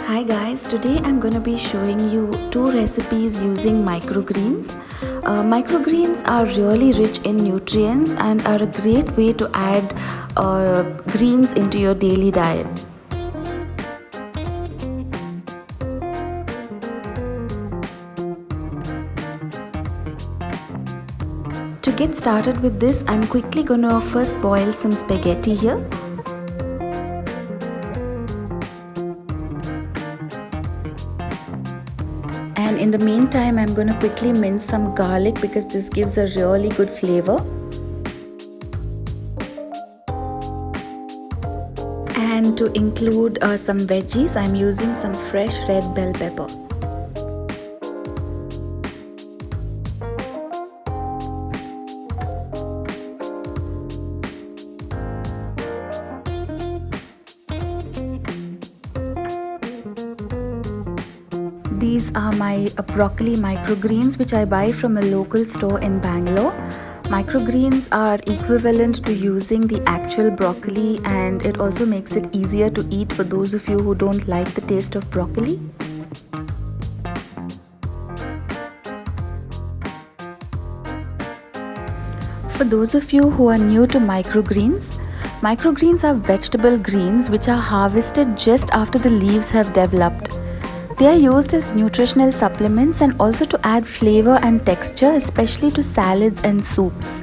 Hi guys, today I'm going to be showing you two recipes using microgreens. Microgreens are really rich in nutrients and are a great way to add greens into your daily diet. To get started with this, I'm quickly going to first boil some spaghetti here. And in the meantime, I'm going to quickly mince some garlic because this gives a really good flavor. And to include some veggies, I'm using some fresh red bell pepper. These are my broccoli microgreens which I buy from a local store in Bangalore. Microgreens are equivalent to using the actual broccoli, and it also makes it easier to eat for those of you who don't like the taste of broccoli. For those of you who are new to microgreens, microgreens are vegetable greens which are harvested just after the leaves have developed. They are used as nutritional supplements and also to add flavor and texture, especially to salads and soups.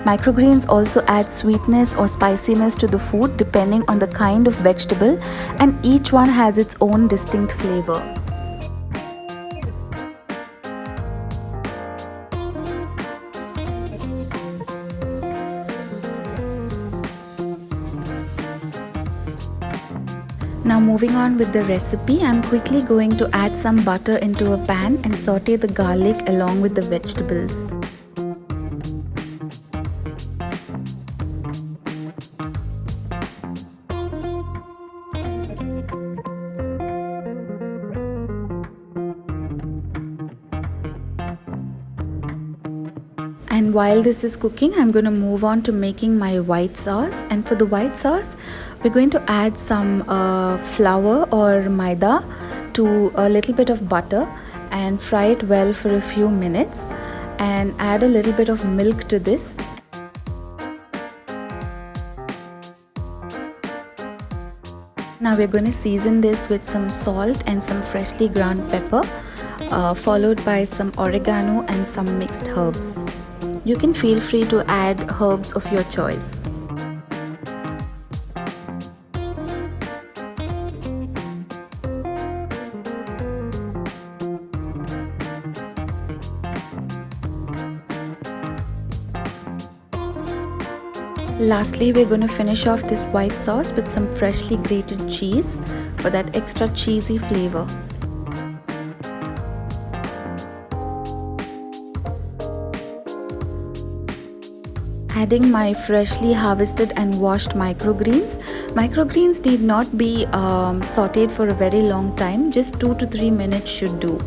Microgreens also add sweetness or spiciness to the food depending on the kind of vegetable, and each one has its own distinct flavor. Now moving on with the recipe, I'm quickly going to add some butter into a pan and saute the garlic along with the vegetables. And while this is cooking, I'm going to move on to making my white sauce. And for the white sauce, we're going to add some flour or maida to a little bit of butter and fry it well for a few minutes, and add a little bit of milk to this. Now we're going to season this with some salt and some freshly ground pepper, followed by some oregano and some mixed herbs. You can feel free to add herbs of your choice. Lastly, we're going to finish off this white sauce with some freshly grated cheese for that extra cheesy flavor. Adding my freshly harvested and washed microgreens. Microgreens need not be sauteed for a very long time, just 2 to 3 minutes should do.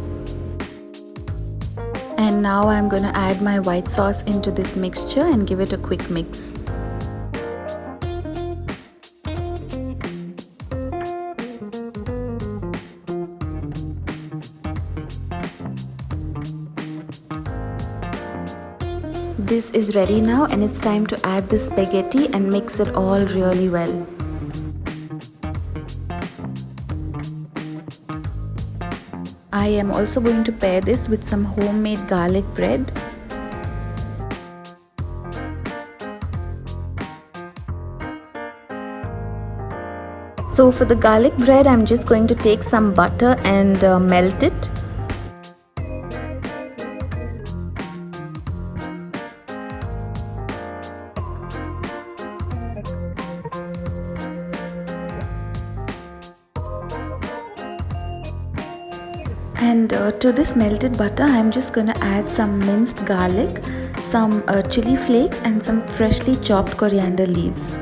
And now I'm going to add my white sauce into this mixture and give it a quick mix. This is ready now, and it's time to add the spaghetti and mix it all really well. I am also going to pair this with some homemade garlic bread. So for the garlic bread, I'm just going to take some butter and melt it. And to this melted butter, I'm just going to add some minced garlic, some chili flakes and some freshly chopped coriander leaves.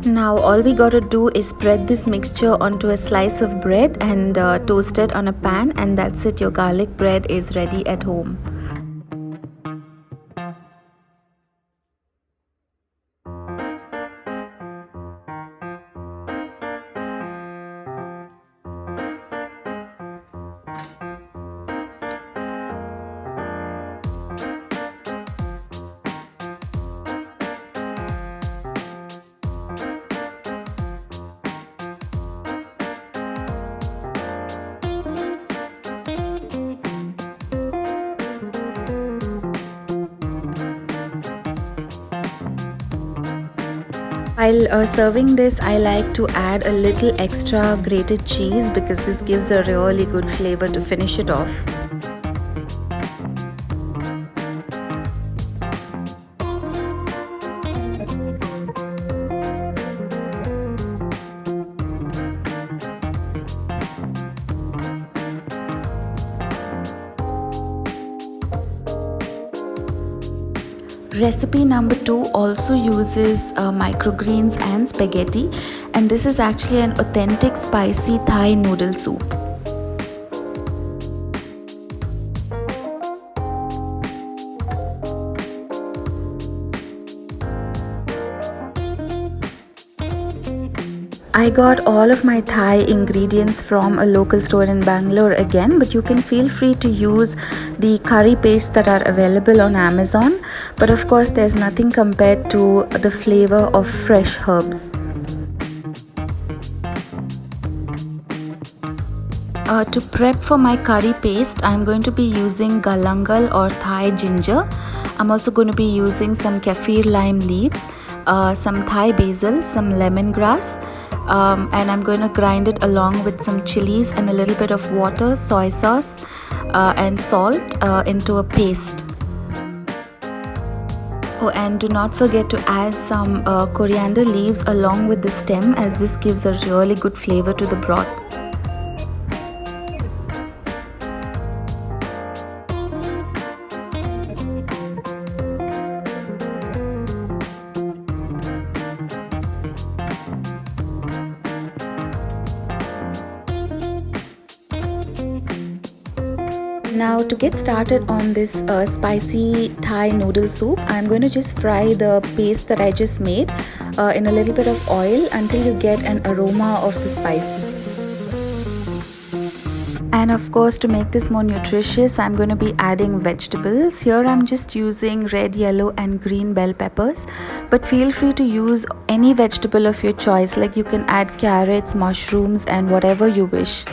Now all we gotta do is spread this mixture onto a slice of bread and toast it on a pan, and that's it, your garlic bread is ready at home. While serving this, I like to add a little extra grated cheese because this gives a really good flavor to finish it off. Recipe number 2 also uses microgreens and spaghetti, and this is actually an authentic spicy Thai noodle soup. I got all of my Thai ingredients from a local store in Bangalore again, but you can feel free to use the curry paste that are available on Amazon. But of course, there's nothing compared to the flavor of fresh herbs. To prep for my curry paste, I'm going to be using galangal or Thai ginger. I'm also going to be using some kaffir lime leaves, some Thai basil, some lemongrass, and I'm going to grind it along with some chilies and a little bit of water, soy sauce, and salt into a paste. Oh, and do not forget to add some coriander leaves along with the stem, as this gives a really good flavor to the broth. Now to get started on this spicy Thai noodle soup, I'm going to just fry the paste that I just made in a little bit of oil until you get an aroma of the spices. And of course, to make this more nutritious, I'm going to be adding vegetables. Here I'm just using red, yellow and green bell peppers, but feel free to use any vegetable of your choice, like you can add carrots, mushrooms and whatever you wish.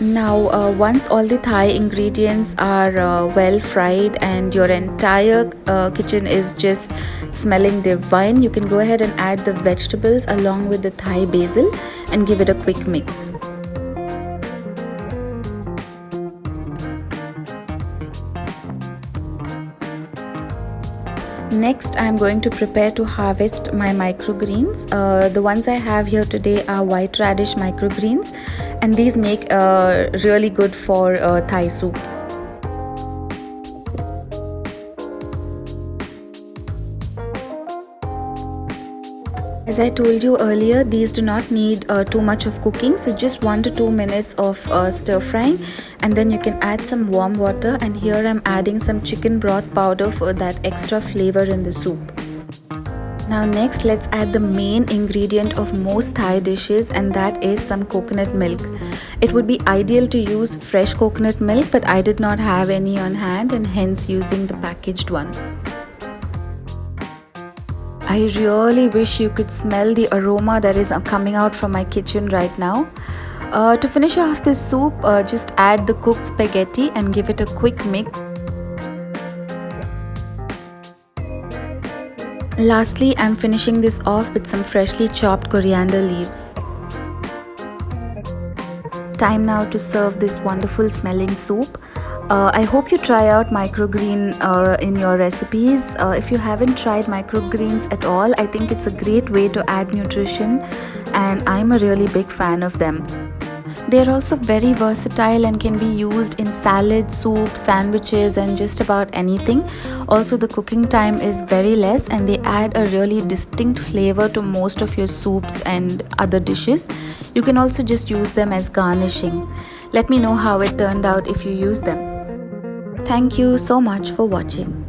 Now once all the Thai ingredients are well fried and your entire kitchen is just smelling divine, you can go ahead and add the vegetables along with the Thai basil and give it a quick mix. Next, I'm going to prepare to harvest my microgreens. The ones I have here today are white radish microgreens, and these make really good for Thai soups. As I told you earlier, these do not need too much of cooking, so just 1 to 2 minutes of stir frying, and then you can add some warm water. And here I'm adding some chicken broth powder for that extra flavor in the soup. Now next, let's add the main ingredient of most Thai dishes, and that is some coconut milk. It would be ideal to use fresh coconut milk, but I did not have any on hand and hence using the packaged one. I really wish you could smell the aroma that is coming out from my kitchen right now. To finish off this soup, just add the cooked spaghetti and give it a quick mix. Lastly, I'm finishing this off with some freshly chopped coriander leaves. Time now to serve this wonderful smelling soup. I hope you try out microgreen in your recipes. If you haven't tried microgreens at all, I think it's a great way to add nutrition, and I'm a really big fan of them. They are also very versatile and can be used in salads, soup, sandwiches, and just about anything. Also, the cooking time is very less and they add a really distinct flavor to most of your soups and other dishes. You can also just use them as garnishing. Let me know how it turned out if you use them. Thank you so much for watching.